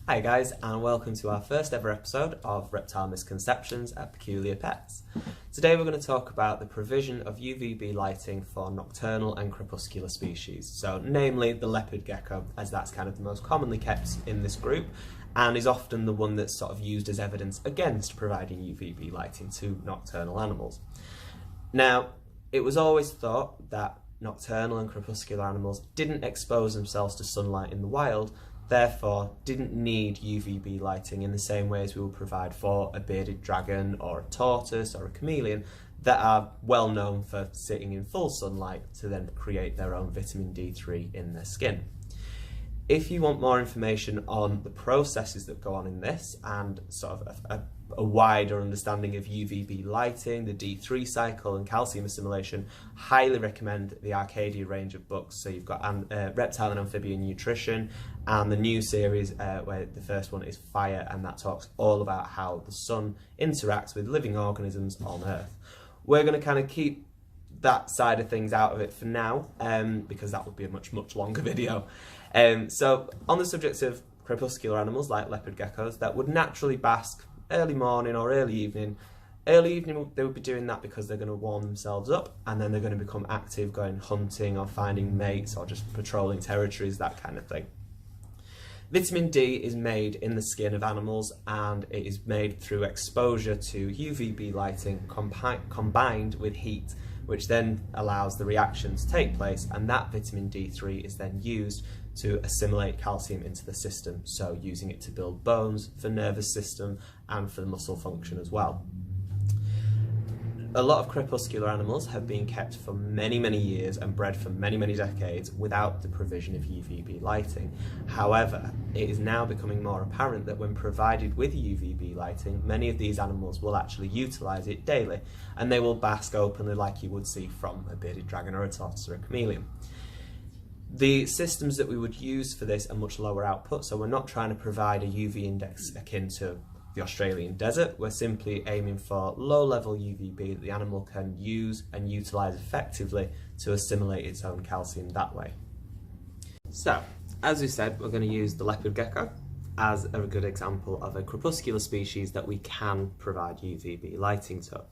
Hi guys, and welcome to our first ever episode of Reptile Misconceptions at Peculiar Pets. Today we're going to talk about the provision of UVB lighting for nocturnal and crepuscular species, so namely the leopard gecko, as that's kind of the most commonly kept in this group and is often the one that's sort of used as evidence against providing UVB lighting to nocturnal animals. Now, it was always thought that nocturnal and crepuscular animals didn't expose themselves to sunlight in the wild, therefore didn't need UVB lighting in the same way as we would provide for a bearded dragon or a tortoise or a chameleon that are well known for sitting in full sunlight to then create their own vitamin D3 in their skin. If you want more information on the processes that go on in this and sort of a wider understanding of UVB lighting, the D3 cycle and calcium assimilation, highly recommend the Arcadia range of books. So you've got Reptile and Amphibian Nutrition and the new series where the first one is Fire, and that talks all about how the sun interacts with living organisms on Earth. We're going to kind of keep that side of things out of it for now because that would be a much longer video. So on the subject of crepuscular animals like leopard geckos that would naturally bask early morning or early evening they would be doing that because they're going to warm themselves up, and then they're going to become active going hunting or finding mates or just patrolling territories, that kind of thing. Vitamin D is made in the skin of animals, and it is made through exposure to UVB lighting combined with heat, which then allows the reaction to take place, and that vitamin D3 is then used to assimilate calcium into the system, so using it to build bones, for nervous system and for the muscle function as well. A lot of crepuscular animals have been kept for many years and bred for many decades without the provision of UVB lighting. However, it is now becoming more apparent that when provided with UVB lighting, many of these animals will actually utilise it daily, and they will bask openly like you would see from a bearded dragon or a tortoise or a chameleon. The systems that we would use for this are much lower output, so we're not trying to provide a UV index akin to the Australian desert. We're simply aiming for low-level UVB that the animal can use and utilise effectively to assimilate its own calcium that way. So, as we said, we're going to use the leopard gecko as a good example of a crepuscular species that we can provide UVB lighting to.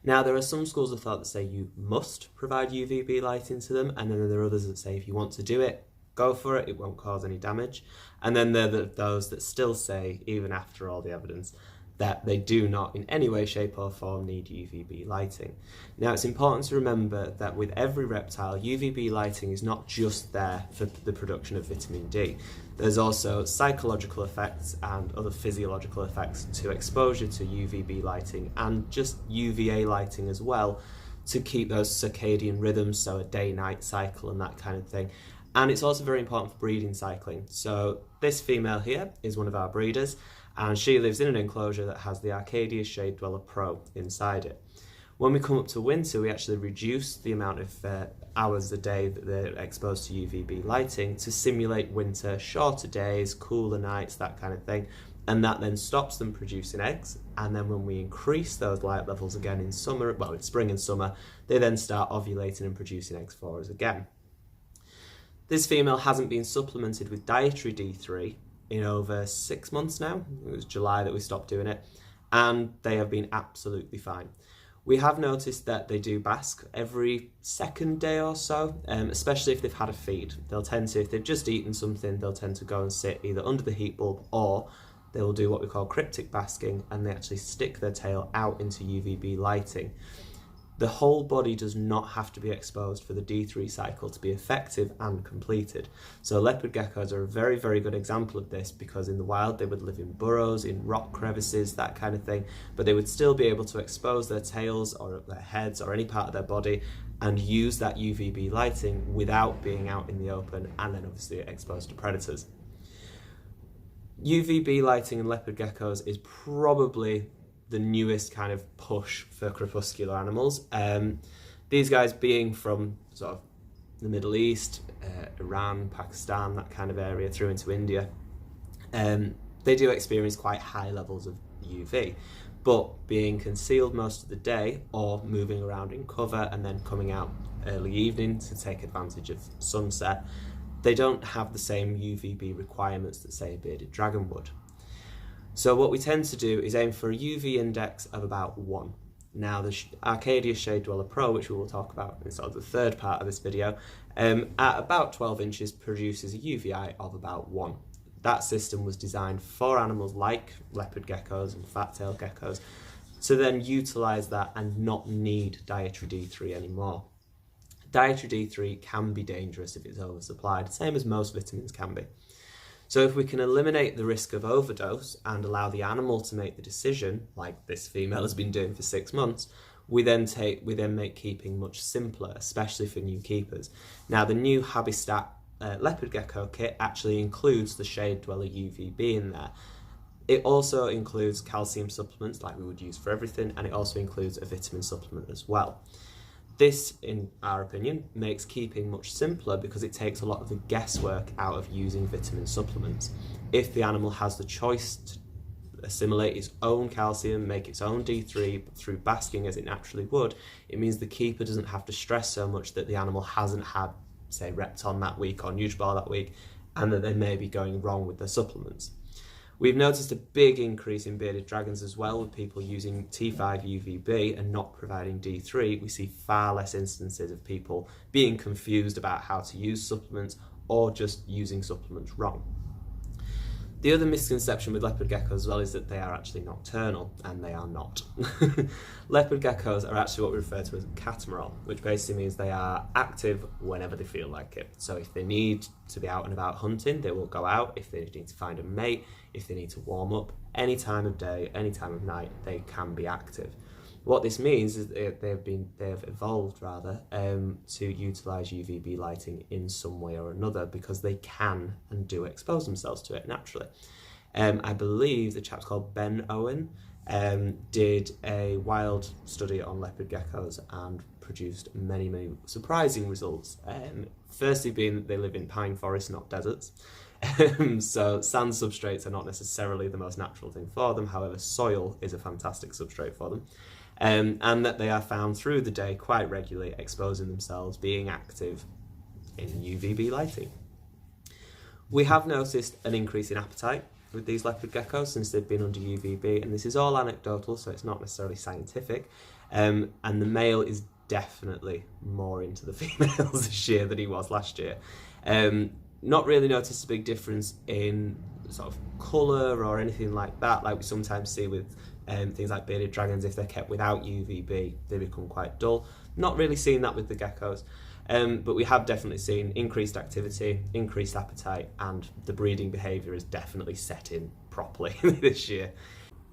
Now, there are some schools of thought that say you must provide UVB lighting to them, and then there are others that say if you want to do it, go for it, it won't cause any damage. And then there are those that still say, even after all the evidence, that they do not in any way, shape or form need UVB lighting. Now, it's important to remember that with every reptile, UVB lighting is not just there for the production of vitamin D. There's also psychological effects and other physiological effects to exposure to UVB lighting, and just UVA lighting as well, to keep those circadian rhythms, so a day-night cycle and that kind of thing. And it's also very important for breeding cycling. So this female here is one of our breeders, and she lives in an enclosure that has the Arcadia Shade Dweller Pro inside it. When we come up to winter, we actually reduce the amount of hours a day that they're exposed to UVB lighting to simulate winter, shorter days, cooler nights, that kind of thing. And that then stops them producing eggs. And then when we increase those light levels again in summer, well, in spring and summer, they then start ovulating and producing eggs for us again. This female hasn't been supplemented with dietary D3 in over 6 months now. It was July that we stopped doing it, and they have been absolutely fine. We have noticed that they do bask every second day or so, especially if they've had a feed. They'll tend to, if they've just eaten something, they'll tend to go and sit either under the heat bulb, or they will do what we call cryptic basking, and they actually stick their tail out into UVB lighting. The whole body does not have to be exposed for the D3 cycle to be effective and completed. So leopard geckos are a very good example of this, because in the wild they would live in burrows, in rock crevices, that kind of thing, but they would still be able to expose their tails or their heads or any part of their body and use that UVB lighting without being out in the open and then obviously exposed to predators. UVB lighting in leopard geckos is probably the newest kind of push for crepuscular animals. These guys being from sort of the Middle East, Iran, Pakistan, that kind of area through into India, they do experience quite high levels of UV, but being concealed most of the day or moving around in cover and then coming out early evening to take advantage of sunset, they don't have the same UVB requirements that, say, a bearded dragon would. So what we tend to do is aim for a UV index of about 1. Now, the Arcadia Shade Dweller Pro, which we will talk about in sort of the third part of this video, at about 12 inches produces a UVI of about 1. That system was designed for animals like leopard geckos and fat-tailed geckos to then utilise that and not need dietary D3 anymore. Dietary D3 can be dangerous if it's oversupplied, same as most vitamins can be. So if we can eliminate the risk of overdose and allow the animal to make the decision, like this female has been doing for 6 months, we then make keeping much simpler, especially for new keepers. Now, the new Habitat Leopard Gecko kit actually includes the Shade Dweller UVB in there. It also includes calcium supplements like we would use for everything, and it also includes a vitamin supplement as well. This, in our opinion, makes keeping much simpler because it takes a lot of the guesswork out of using vitamin supplements. If the animal has the choice to assimilate its own calcium, make its own D3 through basking as it naturally would, it means the keeper doesn't have to stress so much that the animal hasn't had, say, Repton that week or Nutribar that week, and that they may be going wrong with their supplements. We've noticed a big increase in bearded dragons as well, with people using T5 UVB and not providing D3. We see far less instances of people being confused about how to use supplements or just using supplements wrong. The other misconception with leopard geckos as well is that they are actually nocturnal, and they are not. Leopard geckos are actually what we refer to as catamaral, which basically means they are active whenever they feel like it. So if they need to be out and about hunting, they will go out. If they need to find a mate, if they need to warm up, any time of day, any time of night, they can be active. What this means is that they've evolved to utilise UVB lighting in some way or another because they can and do expose themselves to it naturally. I believe the chap's called Ben Owen did a wild study on leopard geckos and produced many, many surprising results. Firstly being that they live in pine forests, not deserts. So sand substrates are not necessarily the most natural thing for them, however soil is a fantastic substrate for them. And that they are found through the day quite regularly, exposing themselves, being active in UVB lighting. We have noticed an increase in appetite with these leopard geckos since they've been under UVB, and this is all anecdotal, so it's not necessarily scientific. And the male is definitely more into the females this year than he was last year. Not really noticed a big difference in sort of colour or anything like that, like we sometimes see with things like bearded dragons. If they're kept without UVB, they become quite dull. Not really seen that with the geckos, but we have definitely seen increased activity, increased appetite, and the breeding behaviour is definitely set in properly this year.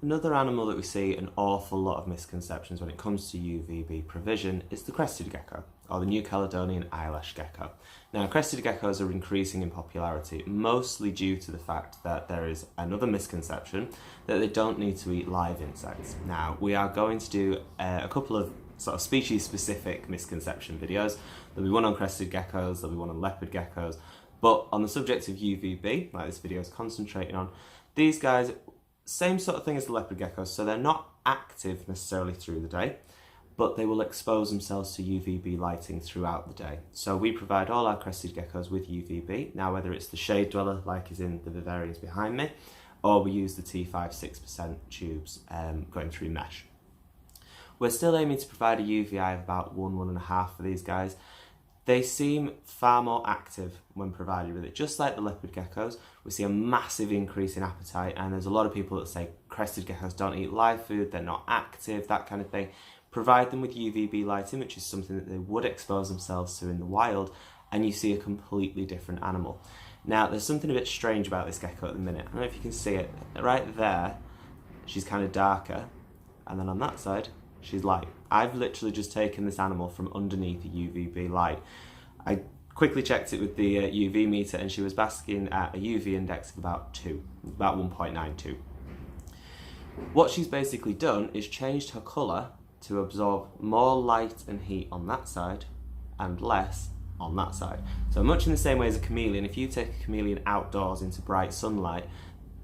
Another animal that we see an awful lot of misconceptions when it comes to UVB provision is the crested gecko, or the New Caledonian eyelash gecko. Now, crested geckos are increasing in popularity, mostly due to the fact that there is another misconception that they don't need to eat live insects. Now, we are going to do a couple of sort of species-specific misconception videos. There'll be one on crested geckos, there'll be one on leopard geckos, but on the subject of UVB, like this video is concentrating on, these guys, same sort of thing as the leopard geckos, so they're not active necessarily through the day, but they will expose themselves to UVB lighting throughout the day. So we provide all our crested geckos with UVB. Now, whether it's the Shade Dweller, like is in the Bavarians behind me, or we use the T5 6% tubes going through mesh. We're still aiming to provide a UVI of about 1.5 for these guys. They seem far more active when provided with it. Just like the leopard geckos, we see a massive increase in appetite, and there's a lot of people that say crested geckos don't eat live food, they're not active, that kind of thing. Provide them with UVB lighting, which is something that they would expose themselves to in the wild, and you see a completely different animal. Now, there's something a bit strange about this gecko at the minute. I don't know if you can see it. Right there, she's kind of darker, and then on that side, she's light. I've literally just taken this animal from underneath a UVB light. I quickly checked it with the UV meter, and she was basking at a UV index of about 2, about 1.92. What she's basically done is changed her colour to absorb more light and heat on that side and less on that side. So much in the same way as a chameleon, if you take a chameleon outdoors into bright sunlight,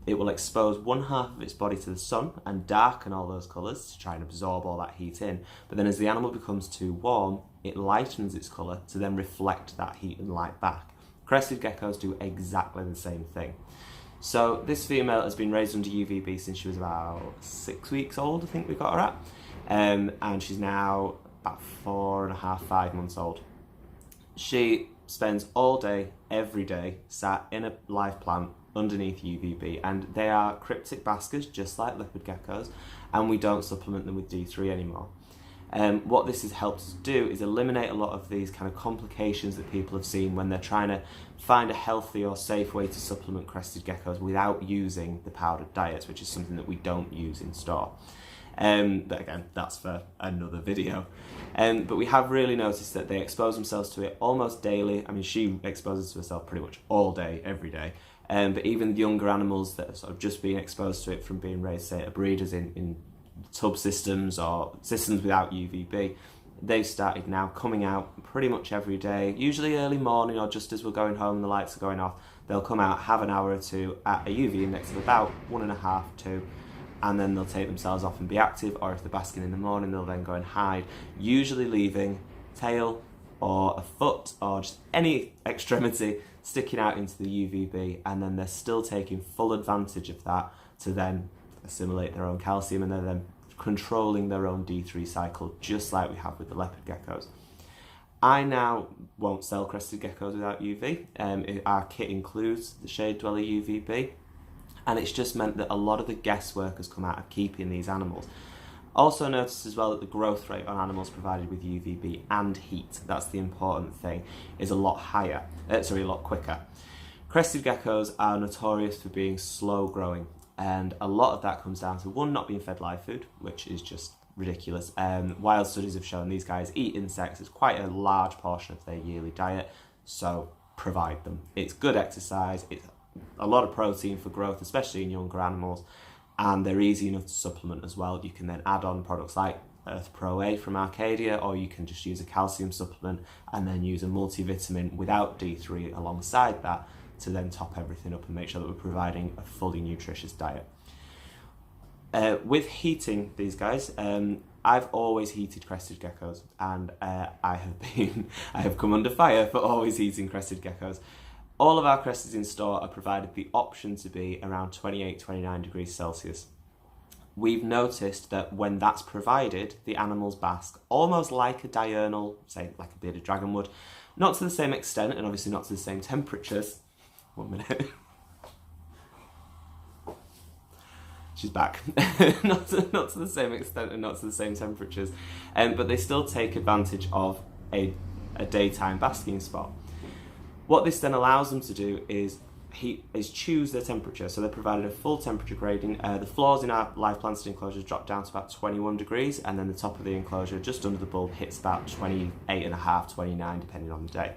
it will expose one half of its body to the sun and darken all those colours to try and absorb all that heat in. But then as the animal becomes too warm, it lightens its colour to then reflect that heat and light back. Crested geckos do exactly the same thing. So this female has been raised under UVB since she was about 6 weeks old, I think we got her at. And she's now about 4.5, 5 months old. She spends all day, every day, sat in a live plant underneath UVB, and they are cryptic baskers, just like leopard geckos, and we don't supplement them with D3 anymore. What this has helped us do is eliminate a lot of these kind of complications that people have seen when they're trying to find a healthy or safe way to supplement crested geckos without using the powdered diets, which is something that we don't use in store. But again, that's for another video. But we have really noticed that they expose themselves to it almost daily. I mean, she exposes to herself pretty much all day, every day. But even younger animals that have sort of just been exposed to it from being raised, say, at breeders in tub systems or systems without UVB, they've started now coming out pretty much every day, usually early morning or just as we're going home and the lights are going off. They'll come out, have an hour or two at a UV index of about 1.5, 2, and then they'll take themselves off and be active, or if they're basking in the morning, they'll then go and hide, usually leaving tail or a foot or just any extremity sticking out into the UVB, and then they're still taking full advantage of that to then assimilate their own calcium, and they're then controlling their own D3 cycle, just like we have with the leopard geckos. I now won't sell crested geckos without UV. Our kit includes the shade dweller UVB, and it's just meant that a lot of the guesswork has come out of keeping these animals. Also notice as well that the growth rate on animals provided with UVB and heat, that's the important thing, is a lot quicker. Crested geckos are notorious for being slow growing, and a lot of that comes down to, one, not being fed live food, which is just ridiculous. Wild studies have shown these guys eat insects. It's quite a large portion of their yearly diet, so provide them. It's good exercise, it's a lot of protein for growth, especially in younger animals, and they're easy enough to supplement as well. You can then add on products like Earth Pro A from Arcadia, or you can just use a calcium supplement and then use a multivitamin without D3 alongside that to then top everything up and make sure that we're providing a fully nutritious diet. With heating these guys, I've always heated crested geckos, and I have come under fire for always heating crested geckos. All of our cresteds in store are provided the option to be around 28, 29 degrees Celsius. We've noticed that when that's provided, the animals bask almost like a diurnal, say like a bearded dragonwood, not to the same extent and obviously not to the same temperatures. 1 minute. She's back. not to the same extent and not to the same temperatures, but they still take advantage of a daytime basking spot. What this then allows them to do is choose their temperature. So they're provided a full temperature grading. The floors in our live planted enclosures drop down to about 21 degrees, and then the top of the enclosure, just under the bulb, hits about 28.5, 29, depending on the day.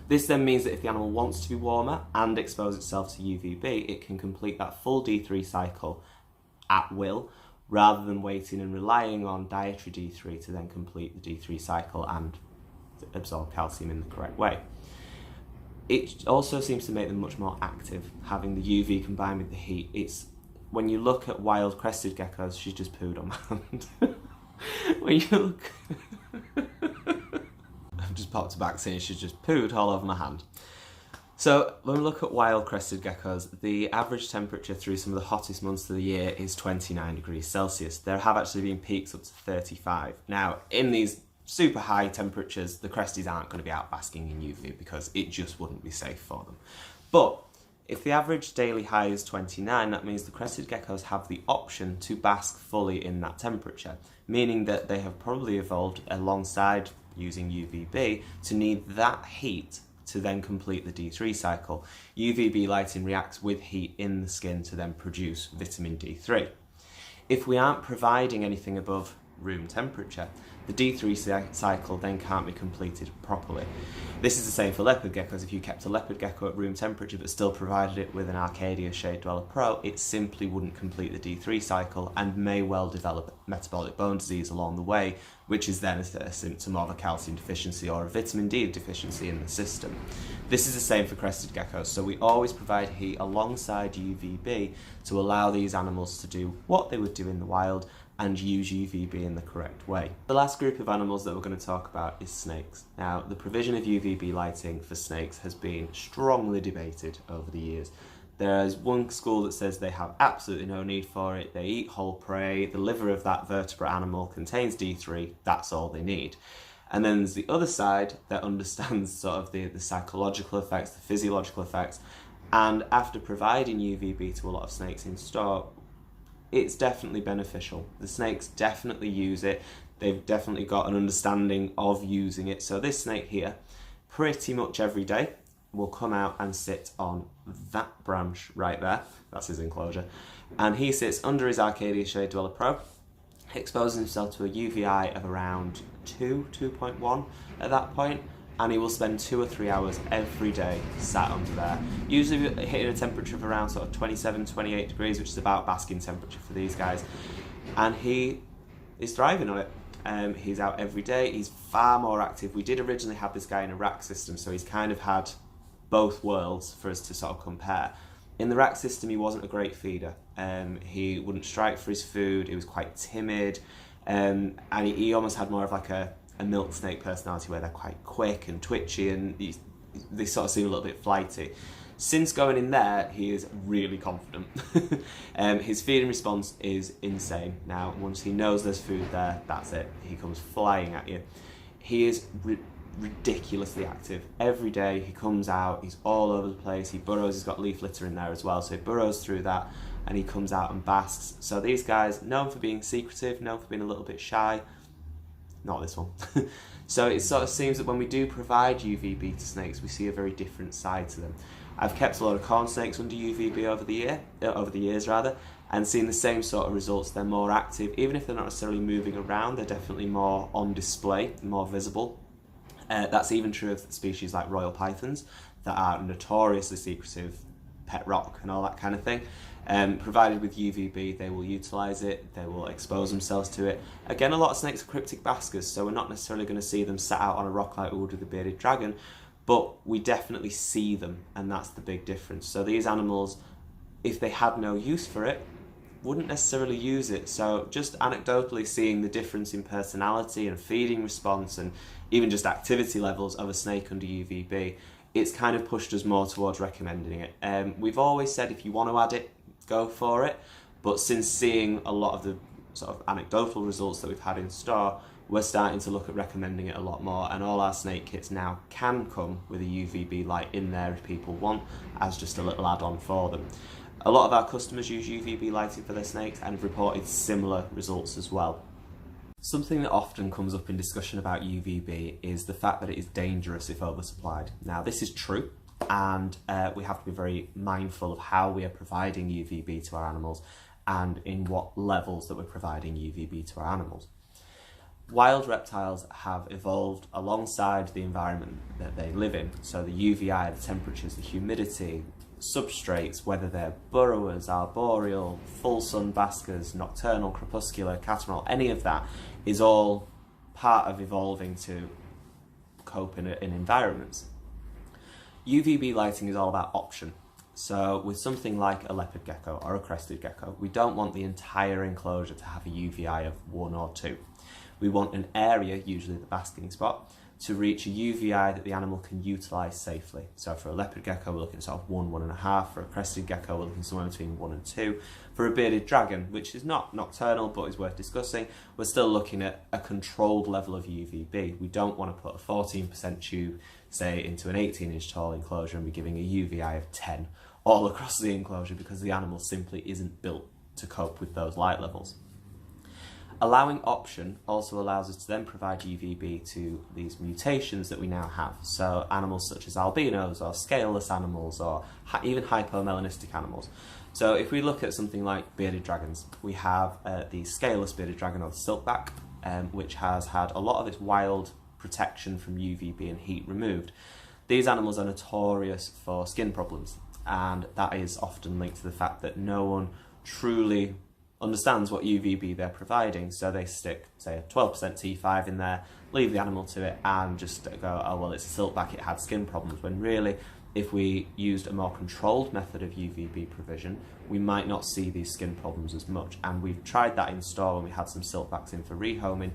This then means that if the animal wants to be warmer and expose itself to UVB, it can complete that full D3 cycle at will, rather than waiting and relying on dietary D3 to then complete the D3 cycle and absorb calcium in the correct way. It also seems to make them much more active, having the UV combined with the heat. It's when you look at wild crested geckos, she's just pooed on my hand. When you look, I've just popped back saying she's just pooed all over my hand. So when we look at wild crested geckos, the average temperature through some of the hottest months of the year is 29 degrees Celsius. There have actually been peaks up to 35. Now, in these super high temperatures, the cresties aren't going to be out basking in UV because it just wouldn't be safe for them. But if the average daily high is 29, that means the crested geckos have the option to bask fully in that temperature, meaning that they have probably evolved alongside using UVB to need that heat to then complete the D3 cycle. UVB lighting reacts with heat in the skin to then produce vitamin D3. If we aren't providing anything above room temperature, the D3 cycle then can't be completed properly. This is the same for leopard geckos. If you kept a leopard gecko at room temperature but still provided it with an Arcadia Shade Dweller Pro, it simply wouldn't complete the D3 cycle and may well develop metabolic bone disease along the way, which is then a symptom of a calcium deficiency or a vitamin D deficiency in the system. This is the same for crested geckos, so we always provide heat alongside UVB to allow these animals to do what they would do in the wild and use UVB in the correct way. The last group of animals that we're going to talk about is snakes. Now, the provision of UVB lighting for snakes has been strongly debated over the years. There's one school that says they have absolutely no need for it, they eat whole prey, the liver of that vertebrate animal contains D3, that's all they need. And then there's the other side that understands sort of the psychological effects, the physiological effects, and after providing UVB to a lot of snakes in store, it's definitely beneficial. The snakes definitely use it. They've definitely got an understanding of using it. So this snake here, pretty much every day, will come out and sit on that branch right there. That's his enclosure. And he sits under his Arcadia Shade Dweller Pro, exposes himself to a UVI of around 2.1 at that point, and he will spend 2 or 3 hours every day sat under there, usually hitting a temperature of around sort of 27, 28 degrees, which is about basking temperature for these guys, and he is thriving on it. He's out every day, he's far more active. We did originally have this guy in a rack system, so he's kind of had both worlds for us to sort of compare. In the rack system, he wasn't a great feeder. He wouldn't strike for his food, he was quite timid, and he almost had more of like a milk snake personality, where they're quite quick and twitchy, and they sort of seem a little bit flighty. Since going in there, he is really confident. His feeding response is insane. Now, once he knows there's food there, that's it. He comes flying at you. He is ridiculously active. Every day he comes out, he's all over the place, he burrows, he's got leaf litter in there as well, so he burrows through that and he comes out and basks. So these guys, known for being secretive, known for being a little bit shy, not this one. So it sort of seems that when we do provide UVB to snakes, we see a very different side to them. I've kept a lot of corn snakes under UVB over the years, and seen the same sort of results. They're more active, even if they're not necessarily moving around, they're definitely more on display, more visible. That's even true of species like royal pythons that are notoriously secretive, pet rock and all that kind of thing. Provided with UVB, they will utilise it, they will expose themselves to it. Again, a lot of snakes are cryptic baskers, so we're not necessarily going to see them sat out on a rock like we would with the bearded dragon, but we definitely see them, and that's the big difference. So these animals, if they had no use for it, wouldn't necessarily use it. So just anecdotally seeing the difference in personality and feeding response and even just activity levels of a snake under UVB, it's kind of pushed us more towards recommending it. We've always said if you want to add it, go for it, but since seeing a lot of the sort of anecdotal results that we've had in store, we're starting to look at recommending it a lot more, and all our snake kits now can come with a UVB light in there if people want, as just a little add-on for them. A lot of our customers use UVB lighting for their snakes and have reported similar results as well. Something that often comes up in discussion about UVB is the fact that it is dangerous if oversupplied. Now, this is true, and we have to be very mindful of how we are providing UVB to our animals and in what levels that we're providing UVB to our animals. Wild reptiles have evolved alongside the environment that they live in, so the UVI, the temperatures, the humidity, substrates, whether they're burrowers, arboreal, full sun baskers, nocturnal, crepuscular, catamaral, any of that is all part of evolving to cope in environments. UVB lighting is all about option. So with something like a leopard gecko or a crested gecko, we don't want the entire enclosure to have a UVI of 1 or 2. We want an area, usually the basking spot, to reach a UVI that the animal can utilise safely. So for a leopard gecko, we're looking at sort of 1, 1.5. For a crested gecko, we're looking somewhere between 1 and 2. For a bearded dragon, which is not nocturnal but is worth discussing, we're still looking at a controlled level of UVB. We don't want to put a 14% tube, say, into an 18-inch tall enclosure and be giving a UVI of 10 all across the enclosure, because the animal simply isn't built to cope with those light levels. Allowing option also allows us to then provide UVB to these mutations that we now have. So animals such as albinos or scaleless animals or even hypomelanistic animals. So if we look at something like bearded dragons, we have the scaleless bearded dragon or the silkback, which has had a lot of its wild protection from UVB and heat removed. These animals are notorious for skin problems, and that is often linked to the fact that no one truly understands what UVB they're providing, so they stick, say, a 12% T5 in there, leave the animal to it, and just go, oh well, it's a silkback, it had skin problems, when really if we used a more controlled method of UVB provision, we might not see these skin problems as much. And we've tried that in store when we had some silkbacks in for rehoming,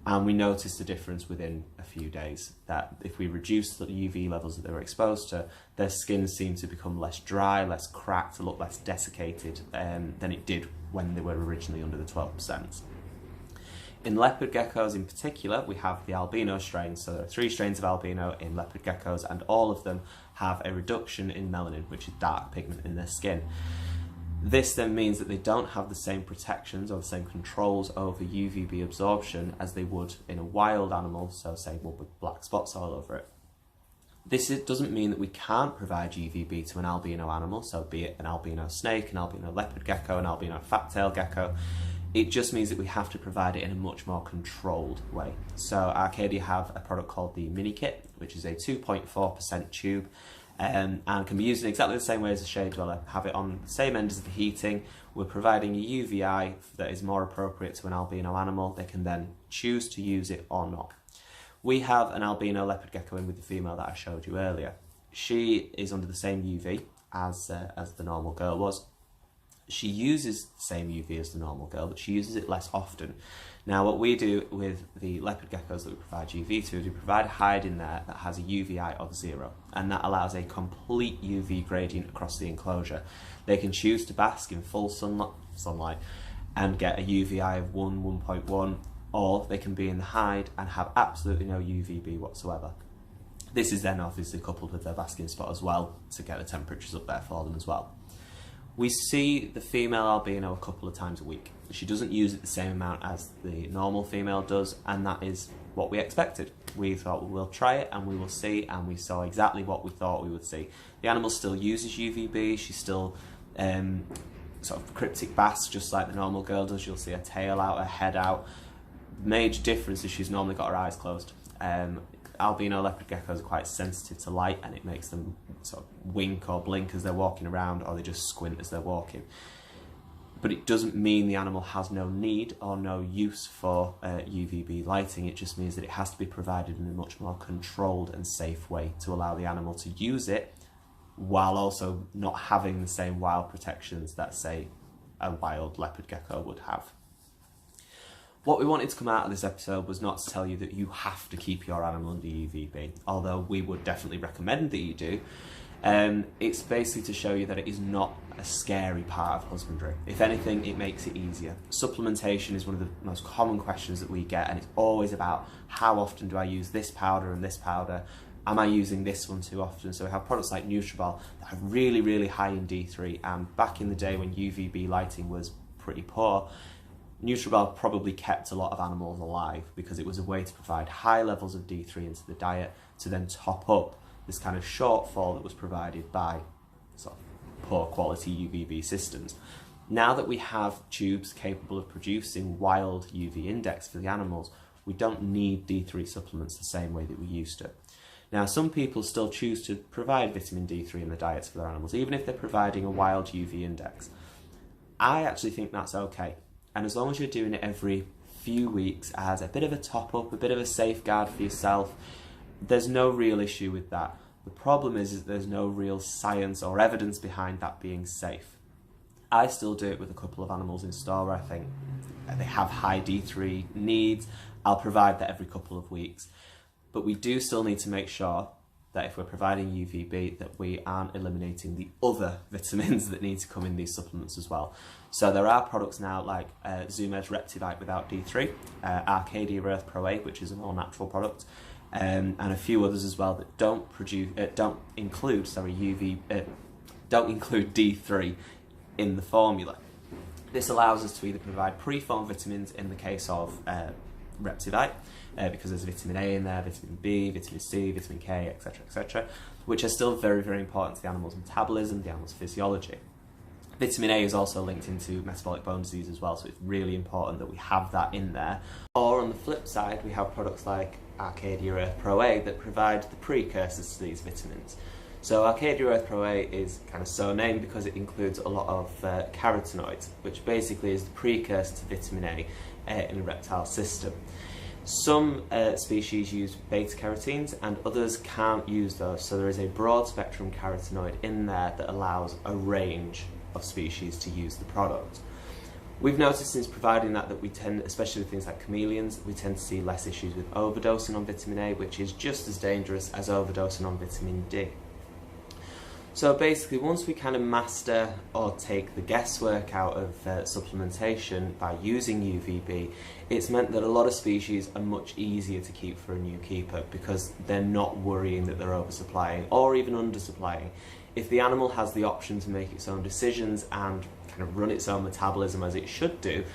and we noticed a difference within a few days, that if we reduce the UV levels that they were exposed to, their skin seemed to become less dry, less cracked, look less desiccated than it did when they were originally under the 12%. In leopard geckos in particular, we have the albino strains. So there are 3 strains of albino in leopard geckos, and all of them have a reduction in melanin, which is dark pigment in their skin. This then means that they don't have the same protections or the same controls over UVB absorption as they would in a wild animal, so say one with black spots all over it. This doesn't mean that we can't provide UVB to an albino animal, so be it an albino snake, an albino leopard gecko, an albino fat-tailed gecko. It just means that we have to provide it in a much more controlled way. So Arcadia have a product called the Mini Kit, which is a 2.4% tube, and can be used in exactly the same way as a shade dweller. Have it on the same end as the heating. We're providing a UVI that is more appropriate to an albino animal. They can then choose to use it or not. We have an albino leopard gecko in with the female that I showed you earlier. She is under the same UV as the normal girl was. She uses the same UV as the normal girl, but she uses it less often. Now, what we do with the leopard geckos that we provide UV to is we provide a hide in there that has a UVI of 0, and that allows a complete UV gradient across the enclosure. They can choose to bask in full sunlight and get a UVI of 1, 1.1, or they can be in the hide and have absolutely no UVB whatsoever. This is then obviously coupled with their basking spot as well to get the temperatures up there for them as well. We see the female albino a couple of times a week. She doesn't use it the same amount as the normal female does, and that is what we expected. We thought, well, we'll try it and we will see, and we saw exactly what we thought we would see. The animal still uses UVB, she still sort of cryptic basks just like the normal girl does. You'll see her tail out, her head out. Major difference is she's normally got her eyes closed. Albino leopard geckos are quite sensitive to light, and it makes them sort of wink or blink as they're walking around, or they just squint as they're walking. But it doesn't mean the animal has no need or no use for UVB lighting. It just means that it has to be provided in a much more controlled and safe way to allow the animal to use it while also not having the same wild protections that, say, a wild leopard gecko would have. What we wanted to come out of this episode was not to tell you that you have to keep your animal under UVB, although we would definitely recommend that you do. It's basically to show you that it is not a scary part of husbandry. If anything, it makes it easier. Supplementation is one of the most common questions that we get, and it's always about how often do I use this powder and this powder? Am I using this one too often? So we have products like Nutribol that are really, really high in D3, and back in the day when UVB lighting was pretty poor, Nutribol probably kept a lot of animals alive because it was a way to provide high levels of D3 into the diet to then top up this kind of shortfall that was provided by sort of poor quality UVB systems. Now that we have tubes capable of producing wild UV index for the animals, we don't need D3 supplements the same way that we used to. Now, some people still choose to provide vitamin D3 in the diets for their animals, even if they're providing a wild UV index. I actually think that's okay. And as long as you're doing it every few weeks as a bit of a top-up, a bit of a safeguard for yourself, there's no real issue with that. The problem is that there's no real science or evidence behind that being safe. I still do it with a couple of animals in store where I think they have high D3 needs. I'll provide that every couple of weeks. But we do still need to make sure that if we're providing UVB, that we aren't eliminating the other vitamins that need to come in these supplements as well. So there are products now like Zoomed's Reptile without D3, Arcadia Earth Pro 8, which is an all-natural product, and a few others as well that don't include D3 in the formula. This allows us to either provide pre-formed vitamins in the case of Reptile, because there's vitamin A in there, vitamin B, vitamin C, vitamin K, etc., which are still very, very important to the animal's metabolism, the animal's physiology. Vitamin A is also linked into metabolic bone disease as well, so it's really important that we have that in there. Or on the flip side, we have products like Arcadia Earth Pro A that provide the precursors to these vitamins. So Arcadia Earth Pro A is kind of so named because it includes a lot of carotenoids, which basically is the precursor to vitamin A in the reptile system. Some species use beta carotenes and others can't use those, so there is a broad spectrum carotenoid in there that allows a range of species to use the product. We've noticed since providing that we tend, especially with things like chameleons, we tend to see less issues with overdosing on vitamin A, which is just as dangerous as overdosing on vitamin D. So basically, once we kind of master or take the guesswork out of supplementation by using UVB, it's meant that a lot of species are much easier to keep for a new keeper because they're not worrying that they're oversupplying or even undersupplying. If the animal has the option to make its own decisions and kind of run its own metabolism as it should do,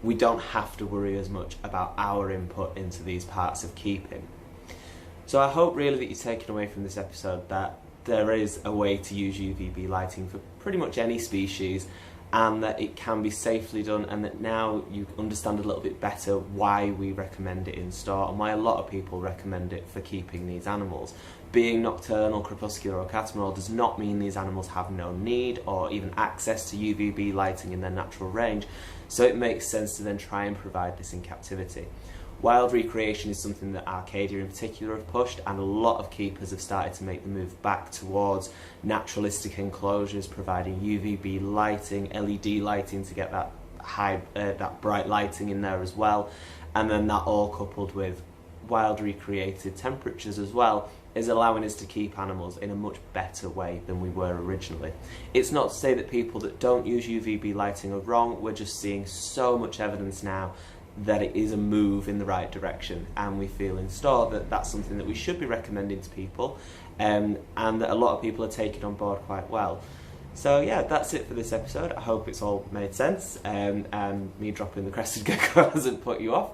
we don't have to worry as much about our input into these parts of keeping. So I hope really that you're taking away from this episode that there is a way to use UVB lighting for pretty much any species, and that it can be safely done, and that now you understand a little bit better why we recommend it in store and why a lot of people recommend it for keeping these animals. Being nocturnal, crepuscular or catamaral does not mean these animals have no need or even access to UVB lighting in their natural range, so it makes sense to then try and provide this in captivity. Wild recreation is something that Arcadia in particular have pushed, and a lot of keepers have started to make the move back towards naturalistic enclosures, providing UVB lighting, LED lighting to get that that bright lighting in there as well, and then that all coupled with wild recreated temperatures as well is allowing us to keep animals in a much better way than we were originally. It's not to say that people that don't use UVB lighting are wrong, we're just seeing so much evidence now that it is a move in the right direction, and we feel in store that that's something that we should be recommending to people, and that a lot of people are taking on board quite well. So yeah, that's it for this episode. I hope it's all made sense, and me dropping the Crested Gecko hasn't put you off.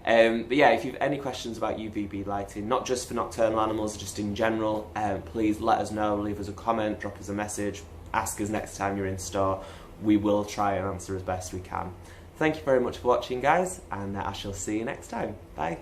But yeah, if you've any questions about UVB lighting, not just for nocturnal animals, just in general, please let us know, leave us a comment, drop us a message, ask us next time you're in store. We will try and answer as best we can. Thank you very much for watching, guys, and I shall see you next time. Bye.